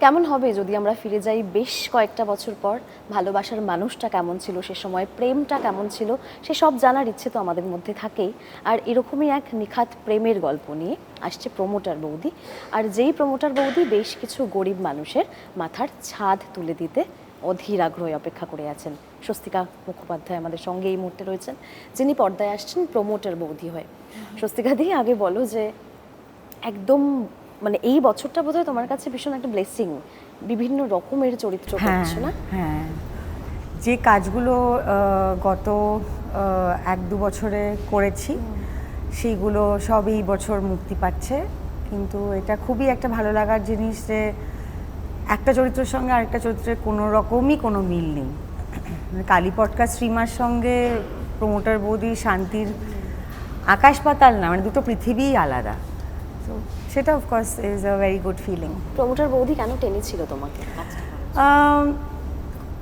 কেমন হবে যদি আমরা ফিরে যাই বেশ কয়েকটা বছর পর? ভালোবাসার মানুষটা কেমন ছিল সে সময়, প্রেমটা কেমন ছিল, সে সব জানার ইচ্ছে তো আমাদের মধ্যে থাকেই। আর এরকমই এক নিখাত প্রেমের গল্প নিয়ে আসছে প্রমোটার বৌদি। আর যেই প্রমোটার বৌদি বেশ কিছু গরিব মানুষের মাথার ছাদ তুলে দিতে অধীর আগ্রহে অপেক্ষা করে আছেন। স্বস্তিকা মুখোপাধ্যায় আমাদের সঙ্গে এই মুহূর্তে রয়েছেন, যিনি পর্দায় আসছেন প্রমোটার বৌদি হয়ে। স্বস্তিকা দি, আগে বলো যে একদম মানে এই বছরটা বোধহয় তোমার কাছে ভীষণ একটা ব্লেসিং, বিভিন্ন রকমের চরিত্র করছো না? হ্যাঁ, যে কাজগুলো গত 1-2 বছরে করেছি সেইগুলো সব এই বছর মুক্তি পাচ্ছে। কিন্তু এটা খুবই একটা ভালো লাগার জিনিস যে একটা চরিত্রের সঙ্গে আরেকটা চরিত্রের কোনো রকমই কোনো মিল নেই। কালীপটকা শ্রীমার সঙ্গে প্রমোটার বৌদি শান্তির আকাশ পাতাল না, মানে দুটো পৃথিবীই আলাদা। তো সেটা of course is a very good feeling. Promoter বৌদি কেন টেনেছিল তোমাকে?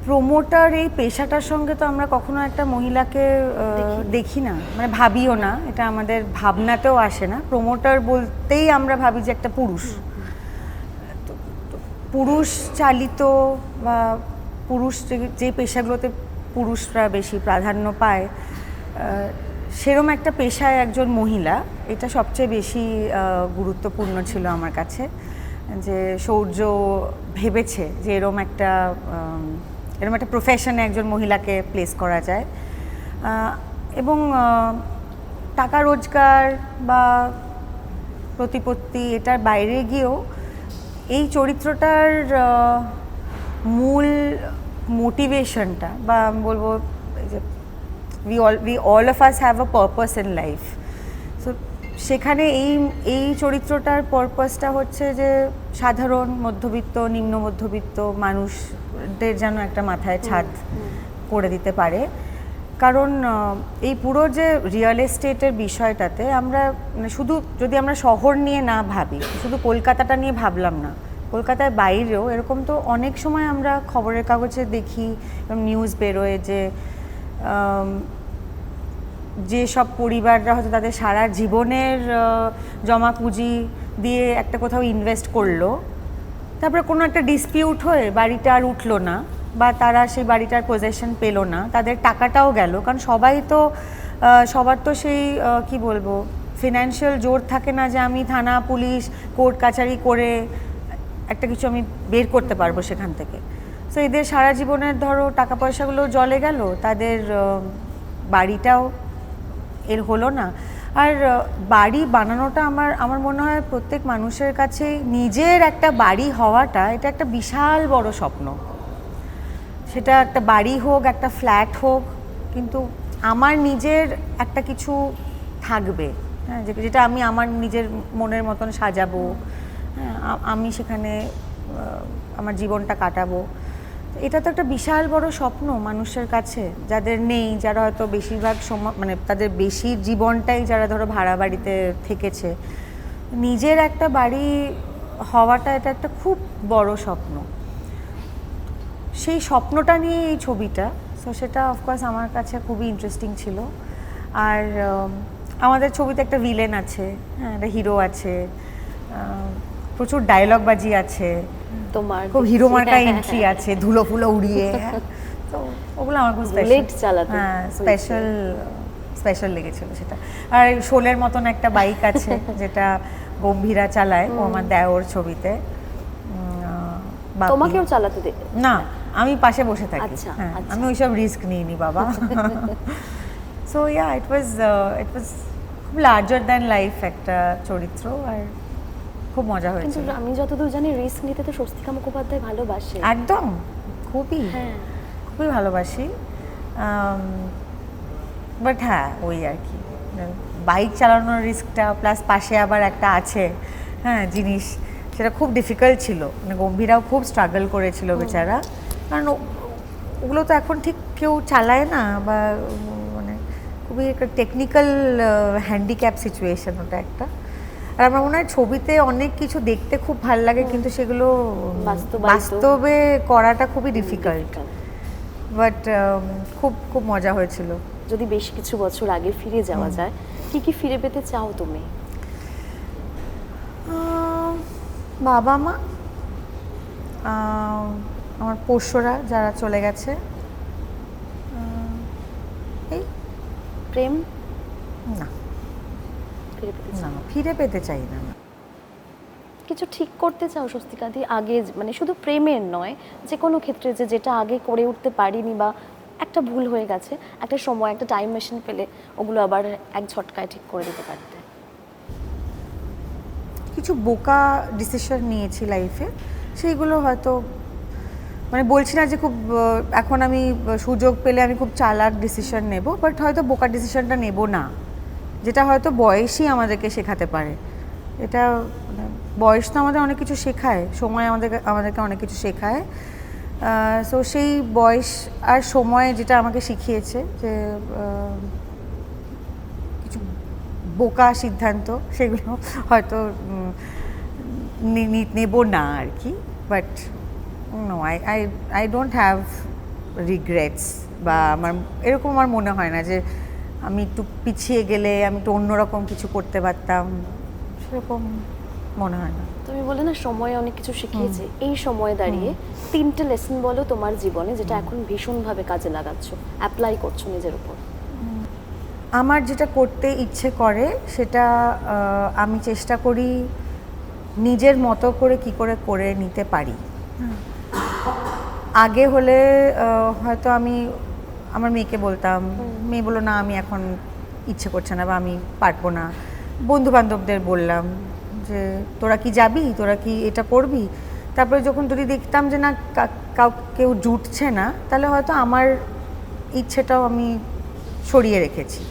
প্রমোটার এই পেশাটার সঙ্গে তো আমরা কখনো একটা মহিলাকে দেখি না, মানে ভাবিও না, এটা আমাদের ভাবনাতেও আসে না। প্রমোটার বলতেই আমরা ভাবি যে একটা পুরুষ, পুরুষ চালিত বা পুরুষ যে পেশাগুলোতে পুরুষরা বেশি প্রাধান্য পায়, সেরম একটা পেশায় একজন মহিলা, এটা সবচেয়ে বেশি গুরুত্বপূর্ণ ছিল আমার কাছে। যে সৌর্য ভেবেছে যে এরম একটা প্রফেশনে একজন মহিলাকে প্লেস করা যায়, এবং টাকা রোজগার বা প্রতিপত্তি এটার বাইরে গিয়েও এই চরিত্রটার মূল মোটিভেশনটা, বা আমি বলবো যে we all of us have a purpose in life. So সেখানে এই চরিত্রটার পারপাসটা হচ্ছে যে সাধারণ মধ্যবিত্ত, নিম্ন মধ্যবিত্ত মানুষদের যেন একটা মাথায় ছাদ করে দিতে পারে। কারণ এই পুরো যে রিয়েল এস্টেটের বিষয়টাতে আমরা শুধু যদি আমরা শহর নিয়ে না ভাবি, শুধু কলকাতাটা নিয়ে ভাবলাম না, কলকাতার বাইরেও এরকম তো অনেক সময় আমরা খবরের কাগজে দেখি, নিউজ বেরোয় যে সব পরিবাররা হয়তো তাদের সারা জীবনের জমা পুঁজি দিয়ে একটা কোথাও ইনভেস্ট করলো, তারপরে কোনো একটা ডিসপিউট হয়ে বাড়িটা আর উঠলো না, বা তারা সেই বাড়িটার পজেশন পেলো না, তাদের টাকাটাও গেল। কারণ সবার তো সেই কি বলবো ফিনান্সিয়াল জোর থাকে না যে আমি থানা পুলিশ কোর্ট কাচারি করে একটা কিছু আমি বের করতে পারবো সেখান থেকে। সো এদের সারা জীবনের ধরো টাকা পয়সাগুলো জলে গেল, তাদের বাড়িটাও এর হলো না। আর বাড়ি বানানোটা আমার মনে হয় প্রত্যেক মানুষের কাছে নিজের একটা বাড়ি হওয়াটা এটা একটা বিশাল বড় স্বপ্ন। সেটা একটা বাড়ি হোক, একটা ফ্ল্যাট হোক, কিন্তু আমার নিজের একটা কিছু থাকবে, হ্যাঁ, যেটা আমি আমার নিজের মনের মতন সাজাবো, হ্যাঁ, আমি সেখানে আমার জীবনটা কাটাবো। এটা তো একটা বিশাল বড় স্বপ্ন মানুষের কাছে, যাদের নেই, যারা হয়তো বেশিরভাগ সময় মানে তাদের বেশি জীবনটাই যারা ধরো ভাড়া বাড়িতে থেকেছে, নিজের একটা বাড়ি হওয়াটা এটা একটা খুব বড় স্বপ্ন। সেই স্বপ্নটা নিয়ে এই ছবিটা, তো সেটা অফকোর্স আমার কাছে খুবই ইন্টারেস্টিং ছিল। আর আমাদের ছবিতে একটা ভিলেন আছে, হ্যাঁ, একটা হিরো আছে, প্রচুর ডায়লগ বাজি আছে, তোমার খুব হিরো মার্কা এন্ট্রি আছে, ধুলো ফুলো উড়িয়ে, তো ওগুলো আমার খুব হ্যাঁ স্পেশাল লেগেছিল সেটা। আর শোলের মতন একটা বাইক আছে যেটা গম্ভীরা চালায়, ও আমার দেওর ছবিতে। তোমাকেও চালাতে দে না, আমি পাশে বসে থাকি। আচ্ছা, হ্যাঁ, আচ্ছা। আমি ওইসব রিস্ক নিইনি বাবা। সো ইয়া, ইট ওয়াজ খুব লার্জার দ্যান লাইফ একটা চরিত্র, আর খুব মজা হয়েছে। কিন্তু আমি যতদূর জানি রিস্ক নিতে তো স্বস্তিকা মুখোপাধ্যায় ভালোবাসে। একদম, খুবই ভালোবাসি। বাট হ্যাঁ, ওই আর কি, বাইক চালানোর রিস্কটা প্লাস পাশে আবার একটা আছে, হ্যাঁ, জিনিস, সেটা খুব ডিফিকাল্ট ছিল। মানে গম্ভীরাও খুব স্ট্রাগল করেছিল বেচারা, কারণ ওগুলো তো এখন ঠিক কেউ চালায় না, বা মানে খুবই একটা টেকনিক্যাল হ্যান্ডিক্যাপ সিচুয়েশন ওটা একটা। আর আমার মনে হয় ছবিতে অনেক কিছু দেখতে খুব ভালো লাগে, কিন্তু সেগুলো বাস্তবে করাটা খুবই ডিফিকাল্ট। বাট খুব খুব মজা হয়েছিল। যদি বেশ কিছু বছর আগে ফিরে যাওয়া যায়, কি ফিরে পেতে চাও তুমি? বাবা মা, আমার পোষ্যরা যারা চলে গেছে, এই প্রেম না, ফিরে পেতে চাও? না ফিরে পেতে চাই না। কিছু ঠিক করতে চাও স্বস্তিকা দি আগে, মানে শুধু প্রেমের নয়, যে কোনো ক্ষেত্রে যে যেটা আগে করে উঠতে পারিনি বা একটা ভুল হয়ে গেছে, একটা সময় একটা টাইম মেশিন পেলে ওগুলো আবার এক ঝটকায় ঠিক করে দিতে পারতে? কিছু বোকা ডিসিশন নিয়েছি লাইফে, সেইগুলো হয়তো, মানে বলছি না যে খুব এখন আমি সুযোগ পেলে আমি খুব চালাক ডিসিশন নেব, বাট হয়তো বোকা ডিসিশনটা নেব না, যেটা হয়তো বয়সই আমাদেরকে শেখাতে পারে। এটা মানে বয়স তো আমাদের অনেক কিছু শেখায়, সময় আমাদেরকে অনেক কিছু শেখায়। সো সেই বয়স আর সময় যেটা আমাকে শিখিয়েছে যে কিছু বোকা সিদ্ধান্ত, সেগুলো হয়তো নেব না আর কি। But no, I don't have regrets, বা এরকম আমার মনে হয় না যে আমি একটু পিছিয়ে গেলে আমি একটু অন্যরকম কিছু করতে পারতাম, সেরকম মনে হয় না। তুমি বলে না সময় অনেক কিছু শিখিয়েছে, এই সময়ে দাঁড়িয়ে 3টে লেসন বলো তোমার জীবনে যেটা এখন ভীষণভাবে কাজে লাগাচ্ছ, অ্যাপ্লাই করছো নিজের উপর। আমার যেটা করতে ইচ্ছে করে সেটা আমি চেষ্টা করি নিজের মতো করে কি করে করে নিতে পারি। আগে হলে হয়তো আমি আমার মেয়েকে বলতাম, মেয়ে বললো না আমি এখন ইচ্ছে করছে না বা আমি পারবো না। বন্ধু বান্ধবদের বললাম যে তোরা কি যাবি, তোরা কি এটা করবি। তারপরে যখন যদি দেখতাম যে না কেউ জুটছে না, তাহলে হয়তো আমার ইচ্ছেটাও আমি সরিয়ে রেখেছি।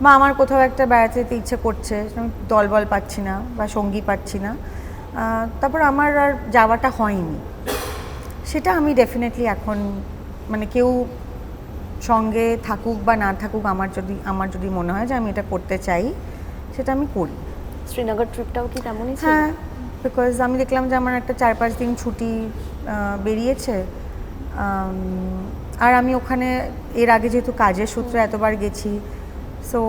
বা আমার কোথাও একটা বেড়াতে যেতে ইচ্ছে করছে, আমি দলবল পাচ্ছি না বা সঙ্গী পাচ্ছি না, তারপর আমার আর যাওয়াটা হয়নি। সেটা আমি ডেফিনেটলি এখন, মানে কেউ সঙ্গে থাকুক বা না থাকুক, আমার যদি মনে হয় যে আমি এটা করতে চাই, সেটা আমি করি। শ্রীনগর ট্রিপটাও কি তেমনই ছিল? হ্যাঁ, বিকজ আমি দেখলাম যে আমার একটা 4-5 দিন ছুটি বেরিয়েছে, আর আমি ওখানে এর আগে যেহেতু কাজের সূত্রে এতবার গেছি, সো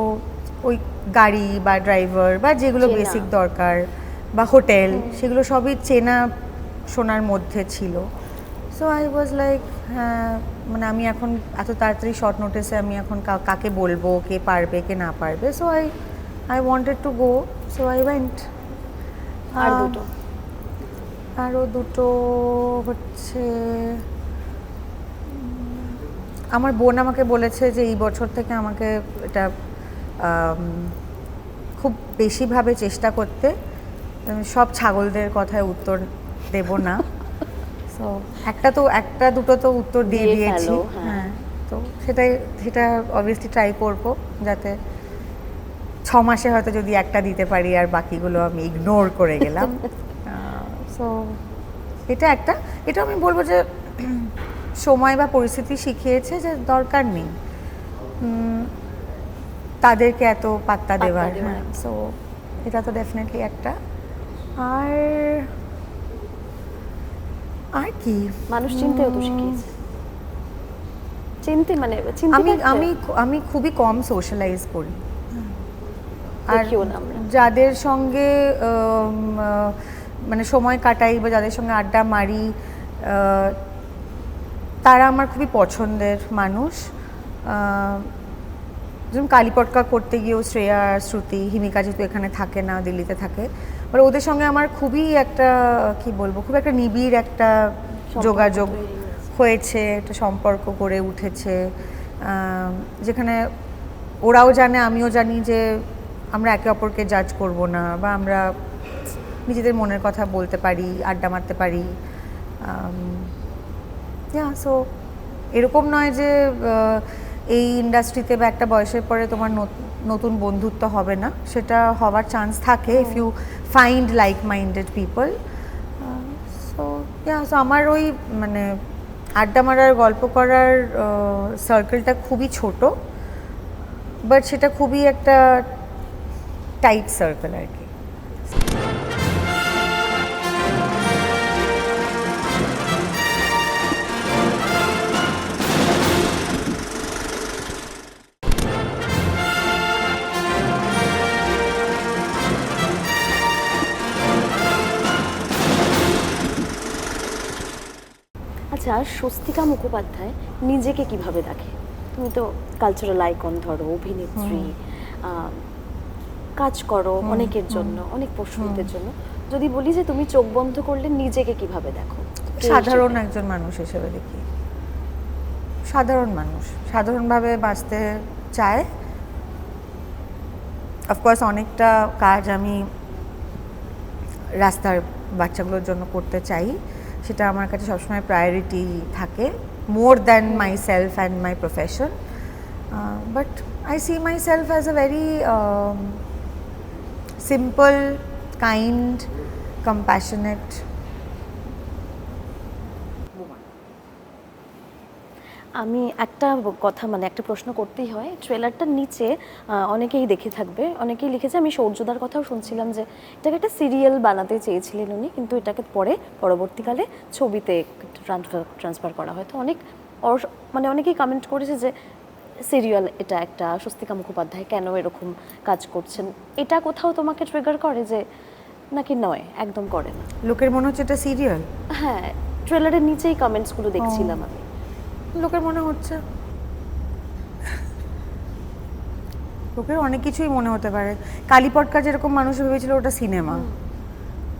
ওই গাড়ি বা ড্রাইভার বা যেগুলো চেনা। বেসিক দরকার বা হোটেল, সেগুলো সবই চেনা শোনার মধ্যে ছিল। সো আই ওয়াজ লাইক, হ্যাঁ মানে আমি এখন এত তাড়াতাড়ি শর্ট নোটিসে আমি এখন কাকে বলবো, কে পারবে কে না পারবে। So I wanted to go, so I went. আর দুটো? আরও দুটো হচ্ছে, আমার বোন আমাকে বলেছে যে এই বছর থেকে আমাকে এটা খুব বেশিভাবে চেষ্টা করতে, সব ছাগলদের কথায় উত্তর দেব না। সো একটা দুটো তো উত্তর দিয়ে দিয়ে দিয়েছি। ফেলো, হ্যাঁ। হ্যাঁ, তো সেটা অবভিয়াসলি ট্রাই করবো, যাতে 6 মাসে হয়তো যদি একটা দিতে পারি আর বাকিগুলো আমি ইগনোর করে গেলাম। সো এটা আমি বলবো যে সময় বা পরিস্থিতি শিখিয়েছে যে দরকার নেই তাদেরকে এত পাত্তা দেওয়ার। হ্যাঁ, সো এটা তো ডেফিনেটলি একটা। আর কি, মানুষ চিনতেও তো শিখিয়েছে। চিনতে মানে আমি খুবই কম সোশ্যালাইজ করি। আর দেখিও না আমরা। যাদের সঙ্গে মানে সময় কাটাই বা যাদের সঙ্গে আড্ডা মারি, তারা আমার খুবই পছন্দের মানুষ। যেমন কালীপটকা করতে গিয়েও শ্রেয়া, শ্রুতি, হিমিকা যেহেতু এখানে থাকে না, দিল্লিতে থাকে, এবার ওদের সঙ্গে আমার খুবই একটা কি বলবো, খুব একটা নিবিড় একটা যোগাযোগ হয়েছে, একটা সম্পর্ক গড়ে উঠেছে, যেখানে ওরাও জানে আমিও জানি যে আমরা একে অপরকে জাজ করব না, বা আমরা নিজেদের মনের কথা বলতে পারি, আড্ডা মারতে পারি। সো এরকম নয় যে এই ইন্ডাস্ট্রিতে বা একটা বয়সের পরে তোমার নতুন বন্ধুত্ব হবে না, সেটা হওয়ার চান্স থাকে if you find like minded people. So আমার ওই মানে আড্ডা মারার, গল্প করার সার্কেলটা খুবই ছোট, বাট সেটা খুবই একটা টাইট সার্কেল আর কি। স্বস্তিকা মুখোপাধ্যায় নিজেকে কিভাবে দেখে? তুমি তো কালচারাল আইকন, ধরো অভিনেত্রী, কাজ করো অনেকের জন্য, অনেক পশুদের জন্য। যদি বলি যে তুমি চোখ বন্ধ করলে নিজেকে কিভাবে দেখো? সাধারণ একজন মানুষ হিসেবে দেখি, সাধারণ মানুষ, সাধারণভাবে বাঁচতে চায়। অফকোর্স অনেকটা কাজ আমি রাস্তার বাচ্চাগুলোর জন্য করতে চাই, সেটা আমার কাছে সবসময় প্রায়োরিটি থাকে, more than myself and my profession. But I see myself as a very simple, kind, compassionate. আমি একটা কথা, মানে একটা প্রশ্ন করতেই হয়, ট্রেলারটার নিচে অনেকেই দেখে থাকবে, অনেকেই লিখেছে, আমি সৌর্যদার কথাও শুনছিলাম যে এটাকে একটা সিরিয়াল বানাতে চেয়েছিলেন উনি, কিন্তু এটাকে পরবর্তীকালে ছবিতে ট্রান্সফার করা হয়। তো মানে অনেকেই কমেন্ট করেছে যে সিরিয়াল এটা একটা, স্বস্তিকা মুখোপাধ্যায় কেন এরকম কাজ করছেন? এটা কোথাও তোমাকে ট্রিগার করে যে, নাকি নয়, একদম করে না? লোকের মনে হচ্ছে এটা সিরিয়াল। হ্যাঁ, ট্রেলারের নিচেই কমেন্টসগুলো দেখছিলাম আমি। লোকের মনে হচ্ছে, লোকের অনেক কিছুই মনে হতে পারে। কালীপটকা যেরকম মানুষ ভেবেছিল ওটা সিনেমা,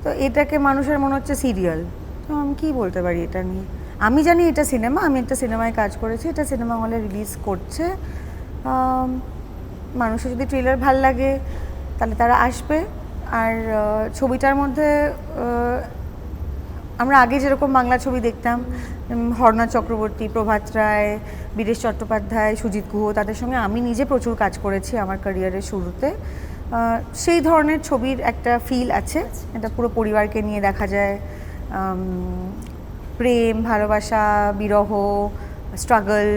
তো এটাকে মানুষের মনে হচ্ছে সিরিয়াল। তো আমি কি বলতে পারি এটা নিয়ে? আমি জানি এটা সিনেমা, আমি একটা সিনেমায় কাজ করেছি, এটা সিনেমা হলে রিলিজ করছে। মানুষের যদি ট্রেলার ভাল লাগে তাহলে তারা আসবে। আর ছবিটার মধ্যে আমরা আগে যেরকম বাংলা ছবি দেখতাম, হরনাথ চক্রবর্তী, প্রভাত রায়, বীরেশ চট্টোপাধ্যায়, সুজিত গুহ, তাদের সঙ্গে আমি নিজে প্রচুর কাজ করেছি আমার ক্যারিয়ারের শুরুতে। সেই ধরনের ছবির একটা ফিল আছে, এটা পুরো পরিবারকে নিয়ে দেখা যায়। প্রেম, ভালোবাসা, বিরহ, স্ট্রাগল,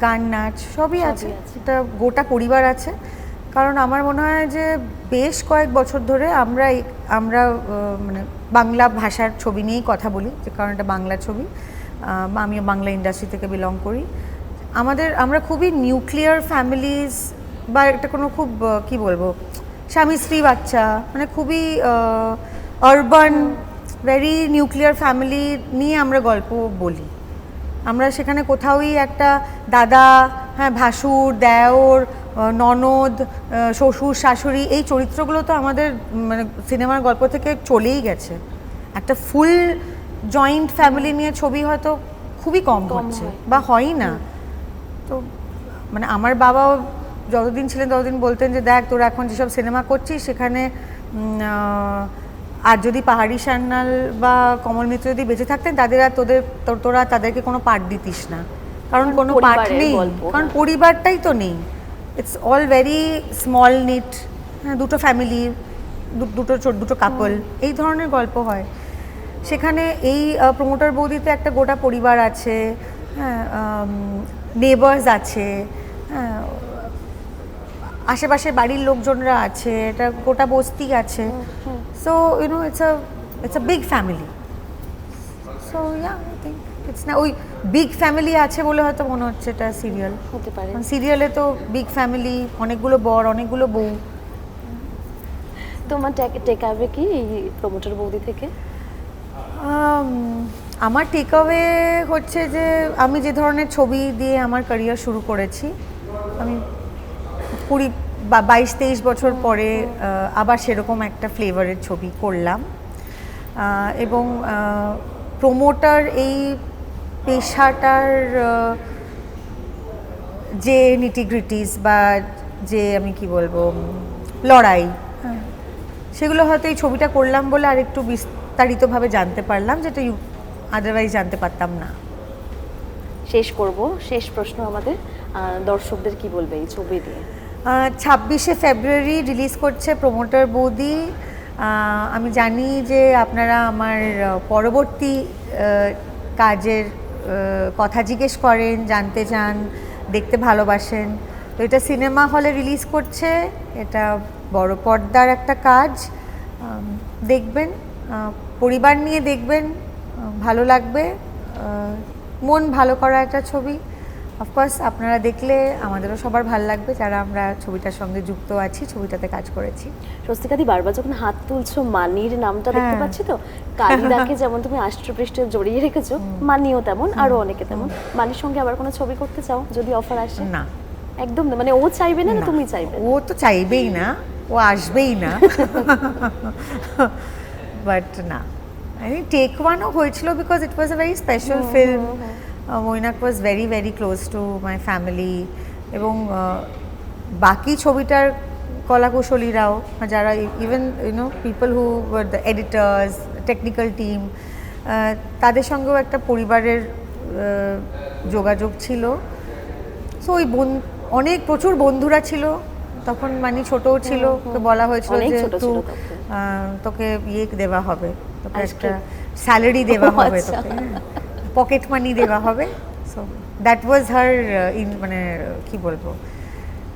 গান, নাচ সবই আছে, এটা গোটা পরিবার আছে। কারণ আমার মনে হয় যে বেশ কয়েক বছর ধরে আমরা মানে বাংলা ভাষার ছবি নিয়েই কথা বলি, যে কারণ এটা বাংলা ছবি, আমিও বাংলা ইন্ডাস্ট্রি থেকে বিলং করি। আমরা খুবই নিউক্লিয়ার ফ্যামিলিজ, বা একটা কোনো খুব কি বলবো, স্বামী স্ত্রী বাচ্চা, মানে খুবই আরবান, ভেরি নিউক্লিয়ার ফ্যামিলি নিয়ে আমরা গল্প বলি। আমরা সেখানে কোথাওই একটা দাদা, হ্যাঁ, ভাসুর, দেওর, ননদ, শ্বশুর, শাশুড়ি, এই চরিত্রগুলো তো আমাদের মানে সিনেমার গল্প থেকে চলেই গেছে। একটা ফুল জয়েন্ট ফ্যামিলি নিয়ে ছবি হয়তো খুবই কম হচ্ছে, বা হয়ই না। তো মানে আমার বাবাও যতদিন ছিলেন ততদিন বলতেন যে দেখ, তোরা এখন যেসব সিনেমা করছিস সেখানে আর যদি পাহাড়ি সান্যাল বা কমল মিত্র যদি বেঁচে থাকতেন, তোরা তাদেরকে কোনো পার্ট দিতিস না, কারণ কোনো পার্ট নেই, কারণ পরিবারটাই তো নেই। It's all very small knit, হ্যাঁ, দুটো ফ্যামিলি, দুটো কাপল, এই ধরনের গল্প হয়। সেখানে এই প্রমোটার বৌদিতে একটা গোটা পরিবার আছে, হ্যাঁ, নেবার্স আছে, হ্যাঁ, আশেপাশে বাড়ির লোকজনরা আছে, এটা গোটা বস্তি আছে। So it's a big family. So yeah, I think it's না, ওই বিগ ফ্যামিলি আছে বলে হয়তো মনে হচ্ছে এটা সিরিয়াল হতে পারে। সিরিয়ালে তো বিগ ফ্যামিলি, অনেকগুলো বর, অনেকগুলো বউ। তোমার টেকঅ্যাওয়ে কি এই প্রমোটার বৌদি থেকে? আমার টেকঅ্যাওয়ে হচ্ছে যে আমি যে ধরনের ছবি দিয়ে আমার ক্যারিয়ার শুরু করেছি, আমি 22-23 বছর পরে আবার সেরকম একটা ফ্লেভারের ছবি করলাম। এবং প্রমোটার এই পেশাটার যে নিটিগ্রিটিস বা যে আমি কি বলবো লড়াই, সেগুলো হয়তো এই ছবিটা করলাম বলে আর একটু বিস্তারিতভাবে জানতে পারলাম, যেটা আদারওয়াইজ জানতে পারতাম না। শেষ প্রশ্ন আমাদের, দর্শকদের কি বলবে এই ছবি দিয়ে? 26শে ফেব্রুয়ারি রিলিজ করছে প্রমোটার বৌদি। আমি জানি যে আপনারা আমার পরবর্তী কাজের কথা জিজ্ঞেস করেন, জানতে চান, দেখতে ভালোবাসেন। তো এটা সিনেমা হলে রিলিজ করছে, এটা বড় পর্দার একটা কাজ, দেখবেন, পরিবার নিয়ে দেখবেন, ভালো লাগবে, মন ভালো করা একটা ছবি। অফকোর্স আপনারা দেখলে আমাদেরও সবার ভালো লাগবে যারা আমরা ছবিটার সঙ্গে যুক্ত আছি, ছবিটাতে কাজ করেছি। স্বস্তিকাদি বারবার যখন হাত তুলছো মানির নামটা দেখতে হ্যাঁ। পাচ্ছি তো, কালিদাকে যেমন তুমি আষ্টপৃষ্টে জড়িয়ে রেখেছো, মানিও তেমন, আরো অনেকে তেমন। মানির সঙ্গে আবার কোনো ছবি করতে চাও যদি অফার আসে? না, একদম না, মানে ও চাইবে না, না না, তুমি চাইবে? ও তো চাইবেই না, ও আসবেই না। বাট না, আই থিঙ্ক টেক ওয়ানও হয়েছিল because it was a very special film. Mainak was very very close to my family, এবং বাকি ছবিটার কলাকুশলীরাও যারা even you know people who were the editors, technical team, তাদের সঙ্গেও একটা পরিবারের যোগাযোগ ছিল। সো ওই অনেক প্রচুর বন্ধুরা ছিল তখন, মানে ছোটও ছিল, ওকে বলা হয়েছিল অনেক যে ছোট একটু ছিল তখন। তোকে ইয়ে দেওয়া হবে, তোকে একটা আইসক্রিম। স্যালারি দেওয়া ও, হবে, আচ্ছা। তোকে পকেট মানি দেওয়া হবে। সো দ্যাট ওয়াজ হার, মানে কি বলবো,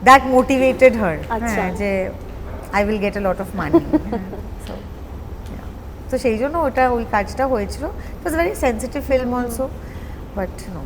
দ্যাট মোটিভেটেড হার, আচ্ছা। যে I will get a lot of money. তো সেই জন্য ওটা ওই কাজটা হয়েছিল। It was very sensitive film also, but no.